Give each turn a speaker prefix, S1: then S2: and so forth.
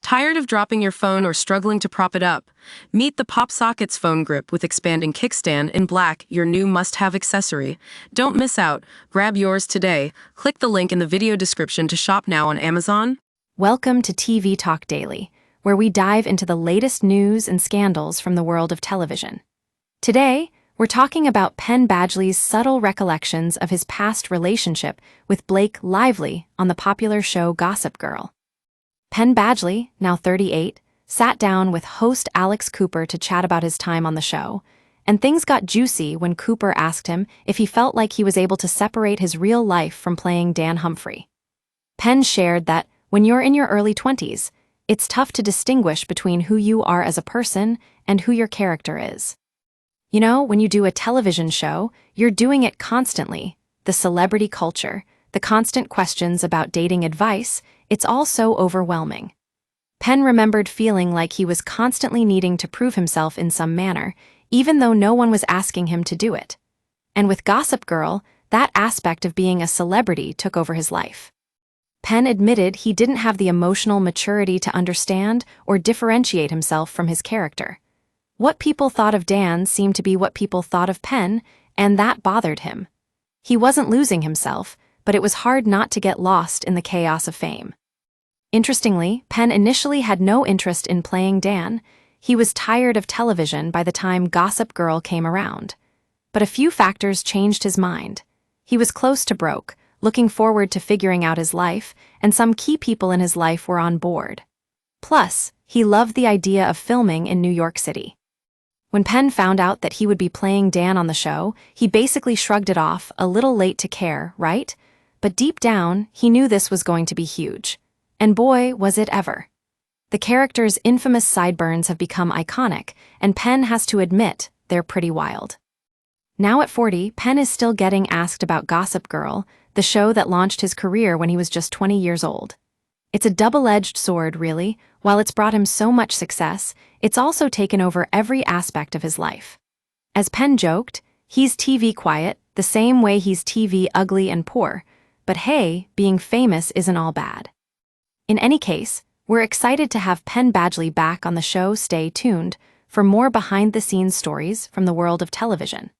S1: Tired of dropping your phone or struggling to prop it up? Meet the PopSockets phone grip with expanding kickstand in black, your new must-have accessory. Don't miss out. Grab yours today. Click the link in the video description to shop now on Amazon.
S2: Welcome to TV Talk Daily, where we dive into the latest news and scandals from the world of television. Today, we're talking about Penn Badgley's subtle recollections of his past relationship with Blake Lively on the popular show Gossip Girl. Penn Badgley, now 38, sat down with host Alex Cooper to chat about his time on the show, and things got juicy when Cooper asked him if he felt like he was able to separate his real life from playing Dan Humphrey. Penn shared that when you're in your early 20s, it's tough to distinguish between who you are as a person and who your character is. You know, when you do a television show, you're doing it constantly. The celebrity culture, the constant questions about dating advice, it's all so overwhelming. Penn remembered feeling like he was constantly needing to prove himself in some manner, even though no one was asking him to do it. And with Gossip Girl, that aspect of being a celebrity took over his life. Penn admitted he didn't have the emotional maturity to understand or differentiate himself from his character. What people thought of Dan seemed to be what people thought of Penn, and that bothered him. He wasn't losing himself, but it was hard not to get lost in the chaos of fame. Interestingly, Penn initially had no interest in playing Dan. He was tired of television by the time Gossip Girl came around. But a few factors changed his mind. He was close to broke, looking forward to figuring out his life, and some key people in his life were on board. Plus, he loved the idea of filming in New York City. When Penn found out that he would be playing Dan on the show, he basically shrugged it off, a little late to care, right? But deep down, he knew this was going to be huge. And boy, was it ever. The character's infamous sideburns have become iconic, and Penn has to admit they're pretty wild. Now at 40, Penn is still getting asked about Gossip Girl, the show that launched his career when he was just 20 years old. It's a double-edged sword, really. While it's brought him so much success, it's also taken over every aspect of his life. As Penn joked, he's TV quiet, the same way he's TV ugly and poor. But hey, being famous isn't all bad. In any case, we're excited to have Penn Badgley back on the show. Stay tuned for more behind-the-scenes stories from the world of television.